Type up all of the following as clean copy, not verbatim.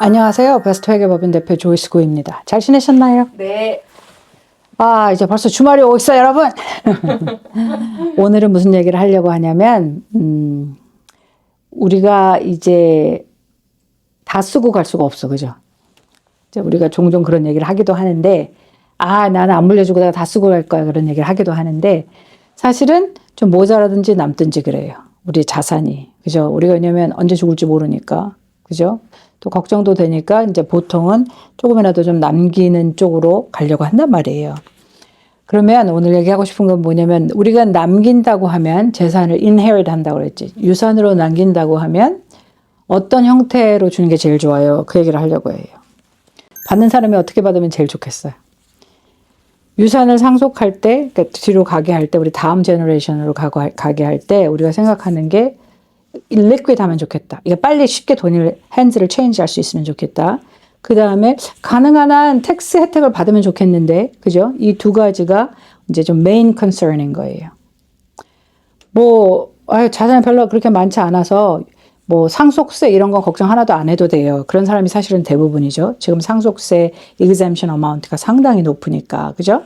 안녕하세요. 베스트 회계법인 대표 조이스 구입니다. 잘 지내셨나요? 네. 이제 벌써 주말이 오고 있어요, 여러분. 오늘은 무슨 얘기를 하려고 하냐면, 우리가 이제 다 쓰고 갈 수가 없어, 그죠? 이제 우리가 종종 그런 얘기를 하기도 하는데, 나는 안 물려주고 내가 다 쓰고 갈 거야, 그런 얘기를 하기도 하는데, 사실은 좀 모자라든지 남든지 그래요. 우리 자산이. 그죠? 우리가 왜냐면 언제 죽을지 모르니까. 그죠? 또 걱정도 되니까 이제 보통은 조금이라도 좀 남기는 쪽으로 가려고 한단 말이에요. 그러면 오늘 얘기하고 싶은 건 뭐냐면 우리가 남긴다고 하면 재산을 inherit 한다고 그랬지. 유산으로 남긴다고 하면 어떤 형태로 주는 게 제일 좋아요? 그 얘기를 하려고 해요. 받는 사람이 어떻게 받으면 제일 좋겠어요? 유산을 상속할 때, 그러니까 뒤로 가게 할 때, 우리 다음 제너레이션으로 가게 할 때 우리가 생각하는 게 liquid 하면 좋겠다. 이게 빨리 쉽게 핸즈를 체인지할 수 있으면 좋겠다. 그 다음에 가능한 한 텍스 혜택을 받으면 좋겠는데, 그죠? 이 두 가지가 이제 좀 메인 컨서닝인 거예요. 자산이 별로 그렇게 많지 않아서 상속세 이런 거 걱정 하나도 안 해도 돼요. 그런 사람이 사실은 대부분이죠. 지금 상속세 exemption amount가 상당히 높으니까, 그죠?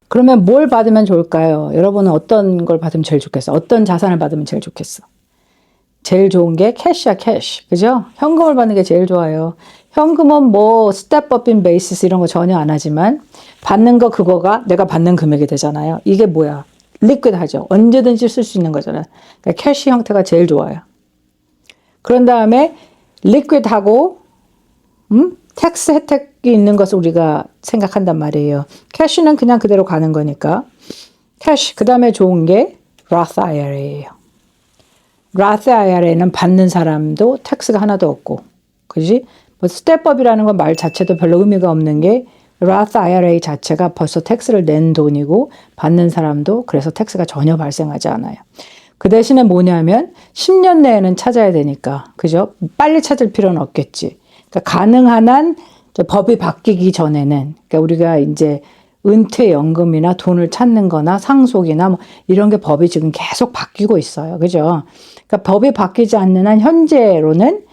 그러면 뭘 받으면 좋을까요? 여러분은 어떤 걸 받으면 제일 좋겠어? 어떤 자산을 받으면 제일 좋겠어? 제일 좋은 게 캐시야, 캐시. 그죠? 현금을 받는 게 제일 좋아요. 현금은 step up in basis 이런 거 전혀 안 하지만 받는 거 그거가 내가 받는 금액이 되잖아요. 이게 뭐야? 리퀴드 하죠. 언제든지 쓸 수 있는 거잖아요. 그러니까 캐시 형태가 제일 좋아요. 그런 다음에 리퀴드하고 텍스 혜택이 있는 것을 우리가 생각한단 말이에요. 캐시는 그냥 그대로 가는 거니까. 캐시, 그 다음에 좋은 게 Roth IRA예요. Roth IRA는 받는 사람도 텍스가 하나도 없고, 그지? 스텝업이라는 건 말 자체도 별로 의미가 없는 게 Roth IRA 자체가 벌써 텍스를 낸 돈이고 받는 사람도 그래서 텍스가 전혀 발생하지 않아요. 그 대신에 뭐냐면 10년 내에는 찾아야 되니까, 그죠? 빨리 찾을 필요는 없겠지. 그러니까 가능한 한 법이 바뀌기 전에는, 그러니까 우리가 이제 은퇴연금이나 돈을 찾는 거나 상속이나 이런 게 법이 지금 계속 바뀌고 있어요. 그죠? 그러니까 법이 바뀌지 않는 한 현재로는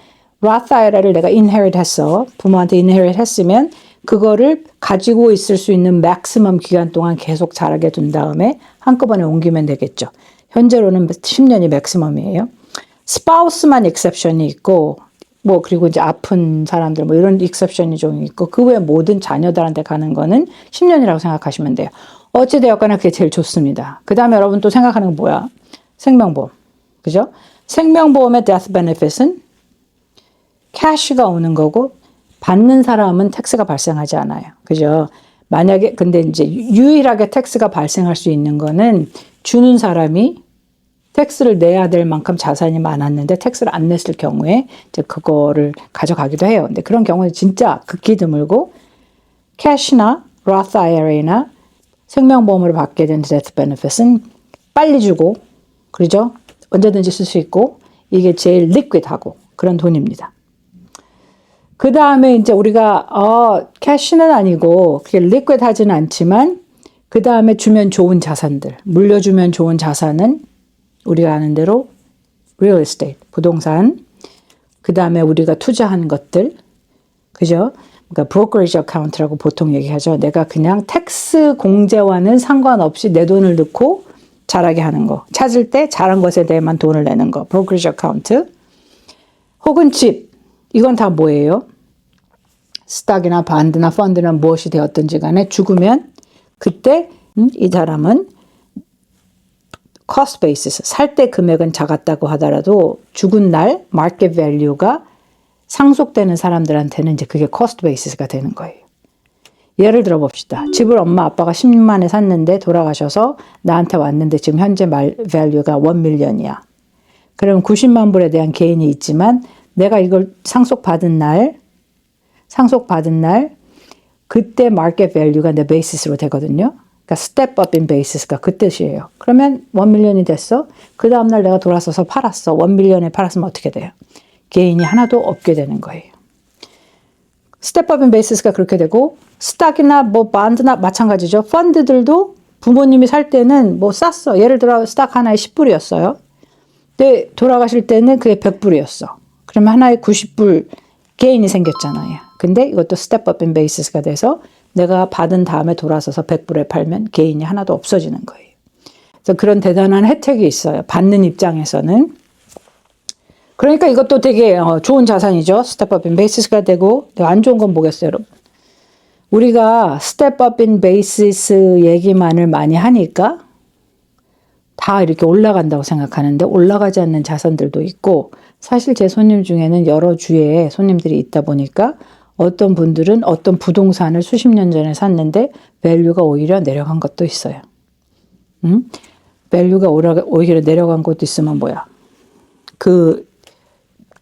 Roth IRA를 내가 inherit 했어. 부모한테 inherit 했으면 그거를 가지고 있을 수 있는 맥시멈 기간 동안 계속 자라게 둔 다음에 한꺼번에 옮기면 되겠죠. 현재로는 10년이 맥시멈이에요. 스파우스만 exception이 있고 그리고 이제 아픈 사람들 이런 exception이 좀 있고 그 외에 모든 자녀들한테 가는 거는 10년이라고 생각하시면 돼요. 어찌되었거나 그게 제일 좋습니다. 그 다음에 여러분 또 생각하는 건 뭐야? 생명보험. 그죠? 생명보험의 death benefit은 캐시가 오는 거고 받는 사람은 텍스가 발생하지 않아요. 그죠? 만약에 근데 이제 유일하게 텍스가 발생할 수 있는 거는 주는 사람이 텍스를 내야 될 만큼 자산이 많았는데 텍스를 안 냈을 경우에 이제 그거를 가져가기도 해요. 근데 그런 경우는 진짜 극히 드물고 캐시나 Roth IRA나 생명보험으로 받게 된 death benefit은 빨리 주고 그러죠? 언제든지 쓸 수 있고 이게 제일 리퀴드하고 그런 돈입니다. 그 다음에 이제 우리가 캐시는 아니고 그게 리퀴드하지는 않지만 그 다음에 주면 좋은 자산들, 물려주면 좋은 자산은 우리가 아는 대로 real estate, 부동산, 그 다음에 우리가 투자한 것들, 그죠? 그러니까 brokerage account라고 보통 얘기하죠. 내가 그냥 텍스 공제와는 상관없이 내 돈을 넣고 자라게 하는 거. 찾을 때 자란 것에 대해만 돈을 내는 거. brokerage account. 혹은 집. 이건 다 뭐예요? 스탁이나 반드나 펀드나 무엇이 되었든지 간에 죽으면 그때 이 사람은 cost basis, 살 때 금액은 작았다고 하더라도 죽은 날 market value가 상속되는 사람들한테는 이제 그게 cost basis가 되는 거예요. 예를 들어 봅시다. 집을 엄마 아빠가 10만에 샀는데 돌아가셔서 나한테 왔는데 지금 현재 value가 1 million이야. 그럼 90만 불에 대한 개인이 있지만 내가 이걸 상속받은 날 그때 market value가 내 basis로 되거든요. 그러니까 step up in basis가 그 뜻이에요. 그러면 1 million이 됐어. 그 다음날 내가 돌아서서 팔았어. 1 million에 팔았으면 어떻게 돼요? 개인이 하나도 없게 되는 거예요. step up in basis가 그렇게 되고 스탁이나 반드나 마찬가지죠. 펀드들도 부모님이 살 때는 쌌어. 예를 들어 스탁 하나에 10불이었어요. 근데 돌아가실 때는 그게 100불이었어. 그러면 하나에 90불 게인이 생겼잖아요. 근데 이것도 스텝 업 인 베이시스가 돼서 내가 받은 다음에 돌아서서 100불에 팔면 게인이 하나도 없어지는 거예요. 그래서 그런 대단한 혜택이 있어요. 받는 입장에서는. 그러니까 이것도 되게 좋은 자산이죠. 스텝 업 인 베이시스가 되고. 안 좋은 건 뭐겠어요, 여러분? 우리가 스텝 업 인 베이시스 얘기만을 많이 하니까 다 이렇게 올라간다고 생각하는데 올라가지 않는 자산들도 있고, 사실 제 손님 중에는 여러 주에 손님들이 있다 보니까 어떤 분들은 어떤 부동산을 수십 년 전에 샀는데 밸류가 오히려 내려간 것도 있어요. 밸류가 오히려 내려간 것도 있으면 뭐야? 그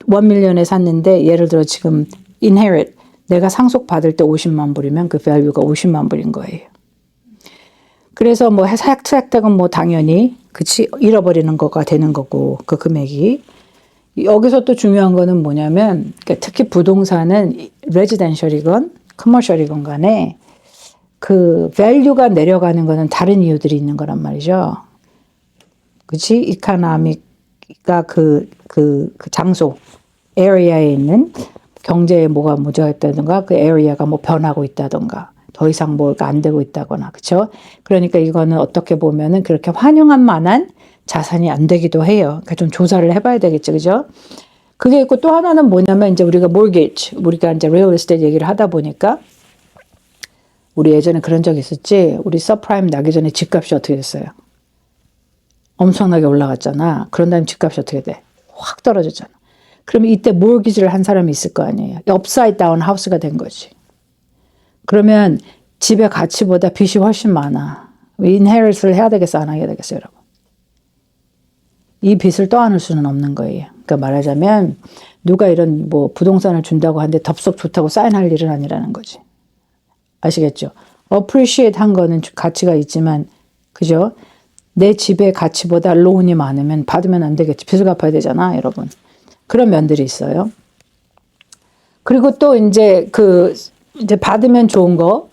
1밀리언에 샀는데 예를 들어 지금 inherit 내가 상속 받을 때 50만 불이면 그 밸류가 50만 불인 거예요. 그래서 뭐 혜택은 뭐 당연히 그치 잃어버리는 거가 되는 거고 그 금액이. 여기서 또 중요한 거는 뭐냐면 특히 부동산은 레지던셜이건 커머셜이건 간에 그 밸류가 내려가는 거는 다른 이유들이 있는 거란 말이죠. 그치? 이카노미가 그 장소 에리아에 있는 경제에 뭐가 문제가 있다든가 그 에리아가 뭐 변하고 있다든가 더 이상 뭐가 안 되고 있다거나 그렇죠? 그러니까 이거는 어떻게 보면은 그렇게 환영할 만한 자산이 안 되기도 해요. 그러니까 좀 조사를 해봐야 되겠죠, 그죠? 그게 있고 또 하나는 뭐냐면 이제 우리가 mortgage, 우리가 이제 real estate 얘기를 하다 보니까 우리 예전에 그런 적 있었지. 우리 서프라임 나기 전에 집값이 어떻게 됐어요? 엄청나게 올라갔잖아. 그런 다음에 집값이 어떻게 돼? 확 떨어졌잖아. 그러면 이때 mortgage를 한 사람이 있을 거 아니에요. 업사이드 다운 하우스가 된 거지. 그러면 집의 가치보다 빚이 훨씬 많아. 인헤리트를 해야 되겠어, 안 해야 되겠어요, 여러분? 이 빚을 떠안을 수는 없는 거예요. 그러니까 말하자면 누가 이런 뭐 부동산을 준다고 하는데 덥석 좋다고 사인할 일은 아니라는 거지. 아시겠죠? appreciate 한 거는 가치가 있지만 그죠? 내 집의 가치보다 론이 많으면 받으면 안 되겠지. 빚을 갚아야 되잖아, 여러분. 그런 면들이 있어요. 그리고 또 이제 이제 받으면 좋은 거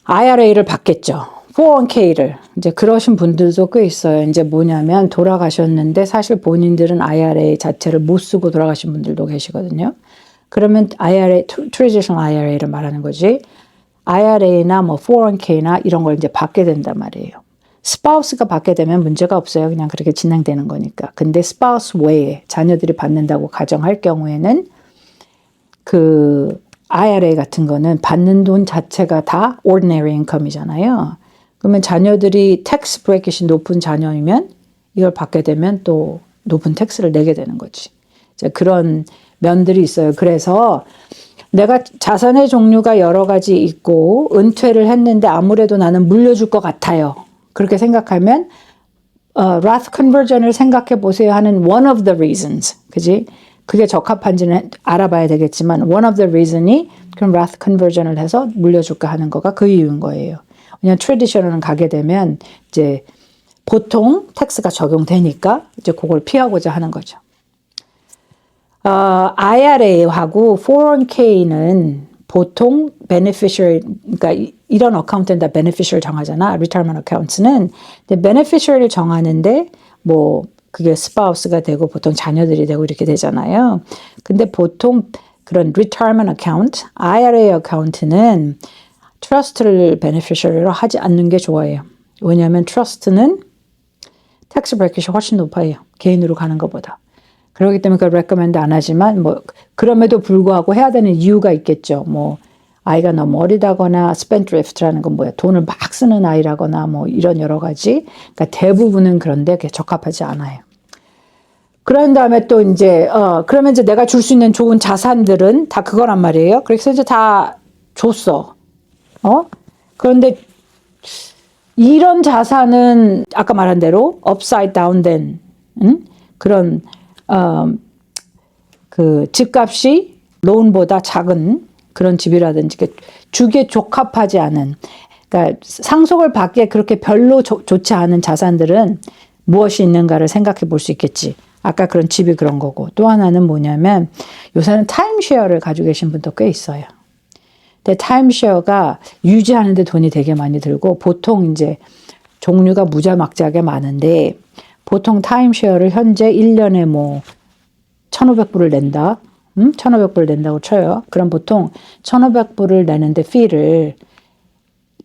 IRA를 받겠죠. 401k를 이제 그러신 분들도 꽤 있어요. 이제 뭐냐면 돌아가셨는데 사실 본인들은 IRA 자체를 못 쓰고 돌아가신 분들도 계시거든요. 그러면 IRA, traditional IRA를 말하는 거지. IRA나 뭐 401k나 이런 걸 이제 받게 된단 말이에요. 스파우스가 받게 되면 문제가 없어요. 그냥 그렇게 진행되는 거니까. 근데 스파우스 외에 자녀들이 받는다고 가정할 경우에는 그 IRA 같은 거는 받는 돈 자체가 다 ordinary income이잖아요. 그러면 자녀들이 텍스 브레이킷이 높은 자녀이면 이걸 받게 되면 또 높은 텍스를 내게 되는 거지. 이제 그런 면들이 있어요. 그래서 내가 자산의 종류가 여러 가지 있고 은퇴를 했는데 아무래도 나는 물려줄 것 같아요. 그렇게 생각하면 Roth conversion을 생각해 보세요 하는 one of the reasons. 그지? 그게 적합한지는 알아봐야 되겠지만 one of the reason이 그럼 Roth conversion을 해서 물려줄까 하는 거가 그 이유인 거예요. 그냥 트래디셔널은 가게 되면 이제 보통 텍스가 적용되니까 이제 그걸 피하고자 하는 거죠. IRA하고 401k는 보통 beneficiary, 그러니까 이런 어카운트는 다 beneficiary 정하잖아. retirement accounts는. 근데 beneficiary를 정하는데 뭐 그게 spouse가 되고 보통 자녀들이 되고 이렇게 되잖아요. 근데 보통 그런 retirement account, IRA 어카운트는 트러스트를 베네피셔리로 하지 않는 게 좋아요. 왜냐하면 트러스트는 텍스 브레이킷이 훨씬 높아요. 개인으로 가는 것보다. 그렇기 때문에 그걸 레커멘드 안 하지만 뭐 그럼에도 불구하고 해야 되는 이유가 있겠죠. 뭐 아이가 너무 어리다거나 스펜드리프트라는 건 뭐야? 돈을 막 쓰는 아이라거나 뭐 이런 여러 가지. 그러니까 대부분은 그런데 적합하지 않아요. 그런 다음에 또 이제 그러면 이제 내가 줄 수 있는 좋은 자산들은 다 그거란 말이에요. 그래서 이제 다 줬어. 그런데 이런 자산은 아까 말한 대로 upside down 된 그런 그 집값이 론보다 작은 그런 집이라든지 주기에 적합하지 않은 그러니까 상속을 받기에 그렇게 별로 좋지 않은 자산들은 무엇이 있는가를 생각해 볼 수 있겠지. 아까 그런 집이 그런 거고 또 하나는 뭐냐면 요새는 타임쉐어를 가지고 계신 분도 꽤 있어요. 근데 타임쉐어가 유지하는데 돈이 되게 많이 들고 보통 이제 종류가 무지막지하게 많은데 보통 타임쉐어를 현재 1년에 뭐 1,500불을 낸다. 1,500불 낸다고 쳐요. 그럼 보통 1,500불을 내는데 fee를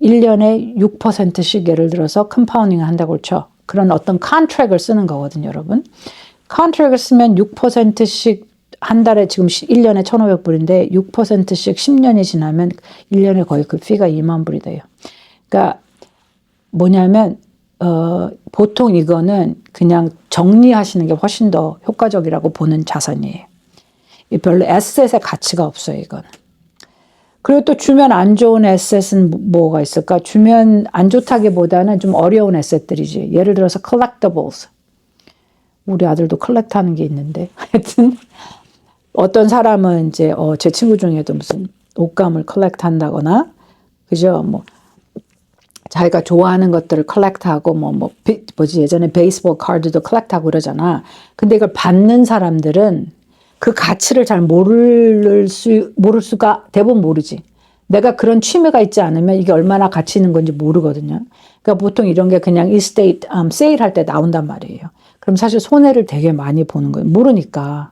1년에 6%씩 예를 들어서 컴파운딩을 한다고 쳐. 그런 어떤 컨트랙을 쓰는 거거든요, 여러분. 컨트랙을 쓰면 6%씩 한 달에 지금 1년에 1,500불인데 6%씩 10년이 지나면 1년에 거의 그 fee가 2만 불이 돼요. 그러니까 뭐냐면 보통 이거는 그냥 정리하시는 게 훨씬 더 효과적이라고 보는 자산이에요. 별로 에셋의 가치가 없어요, 이거는. 그리고 또 주면 안 좋은 에셋은 뭐가 있을까? 주면 안 좋다기보다는 좀 어려운 에셋들이지. 예를 들어서 collectibles. 우리 아들도 컬렉트하는 게 있는데 하여튼 어떤 사람은 이제 제 친구 중에도 무슨 옷감을 컬렉트한다거나 그죠? 뭐 자기가 좋아하는 것들을 컬렉트하고 뭐지 예전에 베이스볼 카드도 컬렉트하고 그러잖아. 근데 이걸 받는 사람들은 그 가치를 잘 모를 수가 대부분 모르지. 내가 그런 취미가 있지 않으면 이게 얼마나 가치 있는 건지 모르거든요. 그러니까 보통 이런 게 그냥 이스테이트 세일할 때 나온단 말이에요. 그럼 사실 손해를 되게 많이 보는 거예요. 모르니까.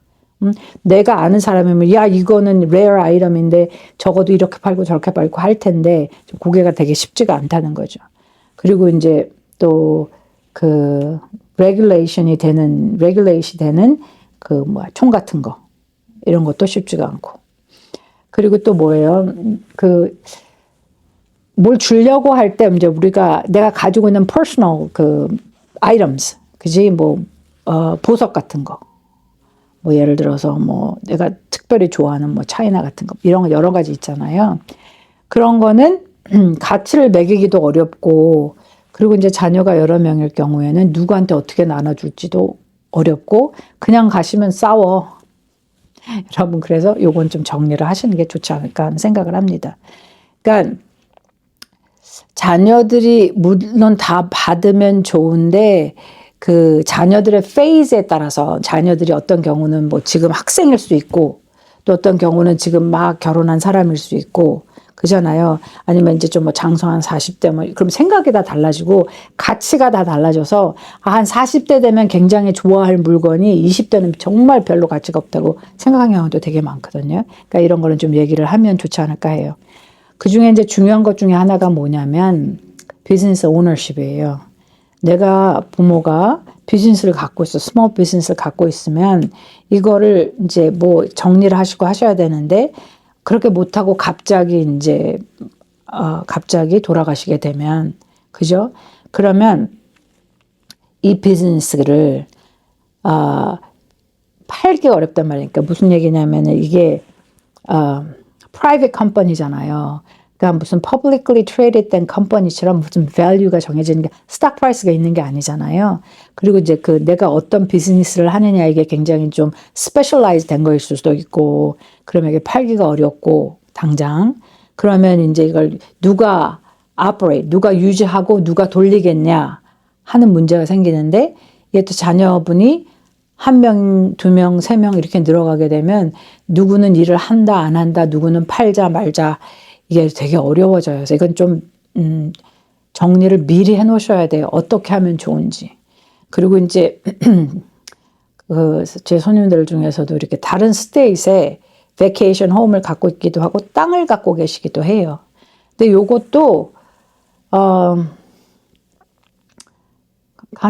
내가 아는 사람이면 야 이거는 레어 아이템인데 적어도 이렇게 팔고 저렇게 팔고 할 텐데 고개가 되게 쉽지가 않다는 거죠. 그리고 이제 또 그 레귤레이션이 되는 그 총 같은 거 이런 것도 쉽지가 않고. 그리고 또 뭐예요? 뭘 주려고 할 때 이제 내가 가지고 있는 personal items, 그지? 보석 같은 거. 예를 들어서 내가 특별히 좋아하는 차이나 같은 거 이런 거 여러 가지 있잖아요. 그런 거는 가치를 매기기도 어렵고 그리고 이제 자녀가 여러 명일 경우에는 누구한테 어떻게 나눠줄지도 어렵고 그냥 가시면 싸워. 여러분 그래서 요건 좀 정리를 하시는 게 좋지 않을까 하는 생각을 합니다. 그러니까 자녀들이 물론 다 받으면 좋은데 그 자녀들의 페이즈에 따라서 자녀들이 어떤 경우는 지금 학생일 수 있고 또 어떤 경우는 지금 막 결혼한 사람일 수 있고 그잖아요. 아니면 이제 좀 장성한 40대 그럼 생각이 다 달라지고 가치가 다 달라져서 한 40대 되면 굉장히 좋아할 물건이 20대는 정말 별로 가치가 없다고 생각하는 경우도 되게 많거든요. 그러니까 이런 거는 좀 얘기를 하면 좋지 않을까 해요. 그 중에 이제 중요한 것 중에 하나가 뭐냐면 비즈니스 오너십이에요. 내가 부모가 비즈니스를 갖고 있어, 스몰 비즈니스를 갖고 있으면 이거를 이제 정리를 하시고 하셔야 되는데 그렇게 못하고 갑자기 돌아가시게 되면, 그죠? 그러면 이 비즈니스를, 팔기 어렵단 말이니까 무슨 얘기냐면 이게, private company잖아요. 그러니까 무슨 publicly traded 된 컴퍼니처럼 무슨 value가 정해지는 게 스탁 프라이스가 있는 게 아니잖아요. 그리고 이제 내가 어떤 비즈니스를 하느냐 이게 굉장히 좀 스페셜라이즈 된 거일 수도 있고 그러면 이게 팔기가 어렵고 당장 그러면 이제 이걸 누가 유지하고 누가 돌리겠냐 하는 문제가 생기는데 이게 또 자녀분이 1명, 2명, 3명 이렇게 늘어가게 되면 누구는 일을 한다 안 한다 누구는 팔자 말자 이게 되게 어려워져요. 그래서 이건 좀 정리를 미리 해놓으셔야 돼요. 어떻게 하면 좋은지. 그리고 이제 제 손님들 중에서도 이렇게 다른 스테이트에 베케이션 홈을 갖고 있기도 하고 땅을 갖고 계시기도 해요. 근데 요것도 한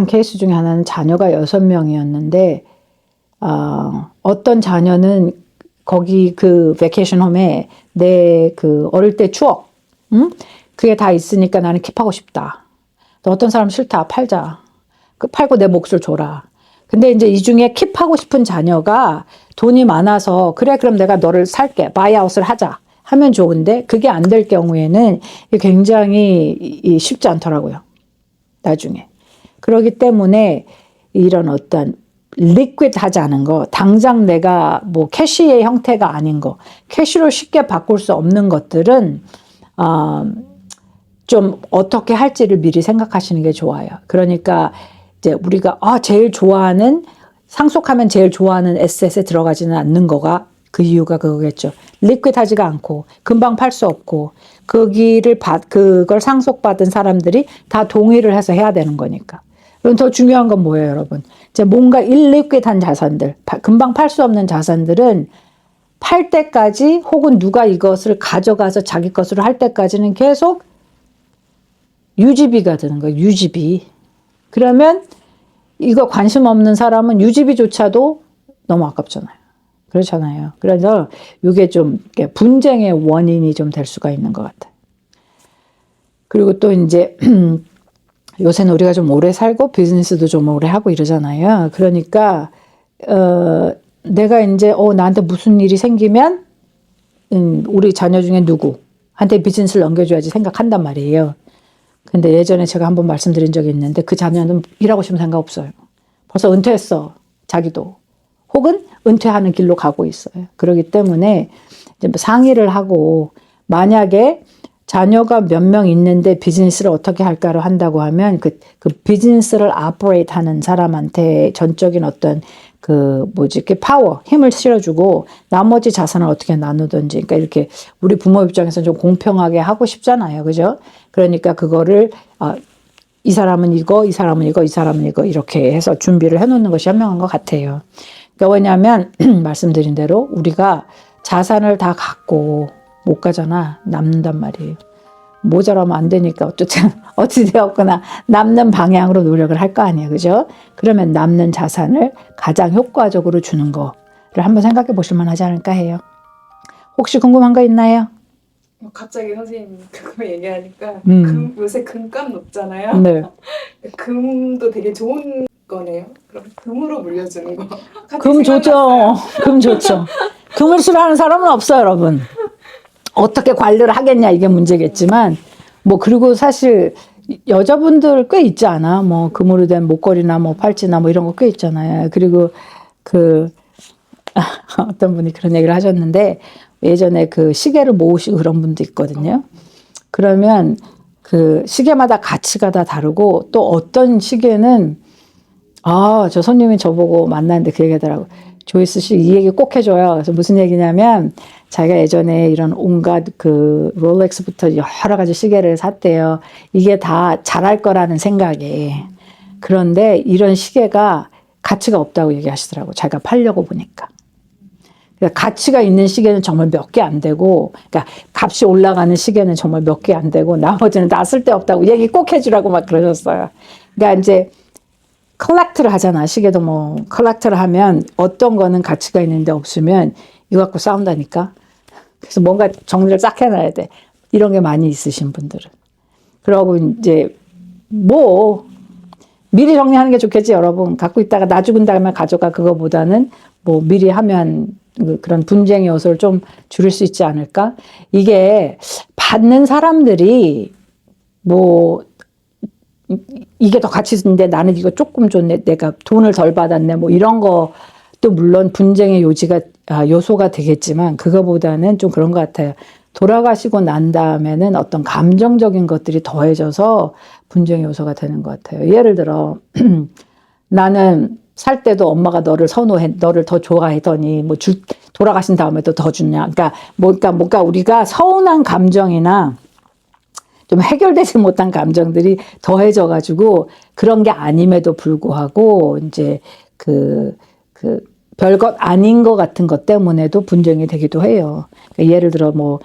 케이스 중에 하나는 자녀가 6명이었는데 어떤 자녀는 거기 그 베케이션 홈에 내 어릴 때 추억, 그게 다 있으니까 나는 킵하고 싶다. 또 어떤 사람 싫다, 팔자. 팔고 내 몫을 줘라. 근데 이제 이 중에 킵하고 싶은 자녀가 돈이 많아서 그래 그럼 내가 너를 살게, 바이아웃을 하자 하면 좋은데 그게 안 될 경우에는 굉장히 쉽지 않더라고요. 나중에. 그렇기 때문에 이런 어떤 리퀴드 하지 않은 거, 당장 내가 캐시의 형태가 아닌 거, 캐시로 쉽게 바꿀 수 없는 것들은 좀 어떻게 할지를 미리 생각하시는 게 좋아요. 그러니까 이제 우리가 제일 좋아하는 상속하면 제일 좋아하는 에셋에 들어가지는 않는 거가 그 이유가 그거겠죠. 리퀴드하지가 않고 금방 팔 수 없고 그걸 상속받은 사람들이 다 동의를 해서 해야 되는 거니까. 그럼 더 중요한 건 뭐예요, 여러분? 이제 뭔가 일리퀴드한 자산들, 금방 팔 수 없는 자산들은 팔 때까지 혹은 누가 이것을 가져가서 자기 것으로 할 때까지는 계속 유지비가 드는 거예요. 유지비. 그러면 이거 관심 없는 사람은 유지비조차도 너무 아깝잖아요. 그렇잖아요. 그래서 이게 좀 분쟁의 원인이 좀 될 수가 있는 것 같아요. 그리고 또 이제 요새는 우리가 좀 오래 살고 비즈니스도 좀 오래 하고 이러잖아요. 그러니까 내가 이제 나한테 무슨 일이 생기면 우리 자녀 중에 누구한테 비즈니스를 넘겨줘야지 생각한단 말이에요. 근데 예전에 제가 한번 말씀드린 적이 있는데 그 자녀는 일하고 싶은 생각 없어요. 벌써 은퇴했어. 자기도. 혹은 은퇴하는 길로 가고 있어요. 그렇기 때문에 이제 뭐 상의를 하고 만약에 자녀가 몇 명 있는데 비즈니스를 어떻게 할까를 한다고 하면 그 비즈니스를 아퍼레이트 하는 사람한테 전적인 어떤 파워, 힘을 실어주고 나머지 자산을 어떻게 나누든지. 그러니까 이렇게 우리 부모 입장에서 좀 공평하게 하고 싶잖아요. 그죠? 그러니까 그거를, 이 사람은 이거, 이 사람은 이거, 이 사람은 이거 이렇게 해서 준비를 해놓는 것이 현명한 것 같아요. 그러니까 왜냐하면 말씀드린 대로 우리가 자산을 다 갖고 못 가잖아. 남는단 말이에요. 모자라면 안 되니까 어쨌든 어찌되었거나 남는 방향으로 노력을 할 거 아니에요. 그죠? 그러면 남는 자산을 가장 효과적으로 주는 거를 한번 생각해 보실 만하지 않을까 해요. 혹시 궁금한 거 있나요? 갑자기 선생님 그거 얘기하니까 요새 금값 높잖아요. 네. 금도 되게 좋은 거네요. 그럼 금으로 물려주는 거. 금 좋죠. 금 좋죠. 금을 싫어하는 사람은 없어요, 여러분. 어떻게 관리를 하겠냐 이게 문제겠지만 뭐 그리고 사실 여자분들 꽤 있지 않아? 뭐 금으로 된 목걸이나 뭐 팔찌나 뭐 이런 거 꽤 있잖아요. 그리고 어떤 분이 그런 얘기를 하셨는데 예전에 그 시계를 모으시고 그런 분도 있거든요. 그러면 그 시계마다 가치가 다 다르고 또 어떤 시계는 저 손님이 저보고 만났는데 그 얘기 하더라고. 조이스 씨 이 얘기 꼭 해줘요. 그래서 무슨 얘기냐면 자기가 예전에 이런 온갖 롤렉스부터 여러 가지 시계를 샀대요. 이게 다 잘할 거라는 생각에. 그런데 이런 시계가 가치가 없다고 얘기하시더라고. 자기가 팔려고 보니까. 그러니까 가치가 있는 시계는 정말 몇 개 안 되고, 그러니까 값이 올라가는 시계는 정말 몇 개 안 되고, 나머지는 다 쓸데없다고 얘기 꼭 해주라고 막 그러셨어요. 그러니까 이제 컬렉트를 하잖아. 시계도 뭐 컬렉트를 하면 어떤 거는 가치가 있는데 없으면 이거 갖고 싸운다니까. 그래서 뭔가 정리를 싹 해놔야 돼. 이런 게 많이 있으신 분들은. 그러고 이제 뭐 미리 정리하는 게 좋겠지 여러분. 갖고 있다가 나 죽은 다음에 가져가 그거보다는 뭐 미리 하면 그런 분쟁의 요소를 좀 줄일 수 있지 않을까. 이게 받는 사람들이 뭐 이게 더 가치 있는데 나는 이거 조금 줬네. 내가 돈을 덜 받았네. 뭐 이런 것도 물론 분쟁의 요소가 되겠지만 그거보다는 좀 그런 것 같아요. 돌아가시고 난 다음에는 어떤 감정적인 것들이 더해져서 분쟁의 요소가 되는 것 같아요. 예를 들어 나는 살 때도 엄마가 너를 너를 더 좋아하더니 뭐 돌아가신 다음에도 더 주냐. 그러니까 뭔가 우리가 서운한 감정이나 좀 해결되지 못한 감정들이 더해져가지고 그런 게 아님에도 불구하고 이제 별것 아닌 것 같은 것 때문에도 분쟁이 되기도 해요. 그러니까 예를 들어 뭐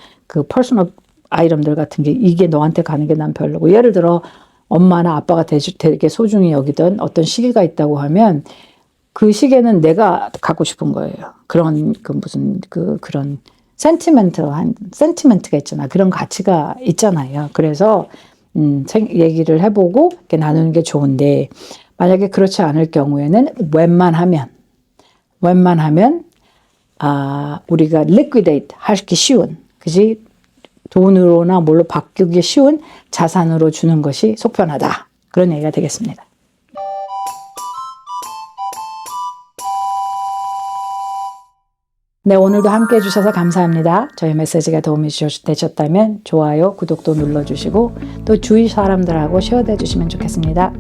퍼스널 아이템들 같은 게 이게 너한테 가는 게 난 별로고 예를 들어 엄마나 아빠가 되게 소중히 여기던 어떤 시계가 있다고 하면 그 시계는 내가 갖고 싶은 거예요. 그런 그런 센티멘트가 있잖아. 그런 가치가 있잖아요. 그래서 얘기를 해보고 이렇게 나누는 게 좋은데 만약에 그렇지 않을 경우에는 웬만하면 우리가 liquidate 하기 쉬운, 그지? 돈으로나 뭘로 바꾸기 쉬운 자산으로 주는 것이 속편하다. 그런 얘기가 되겠습니다. 네, 오늘도 함께 해주셔서 감사합니다. 저희 메시지가 도움이 되셨다면 좋아요, 구독도 눌러주시고 또 주위 사람들하고 쉐어해 주시면 좋겠습니다.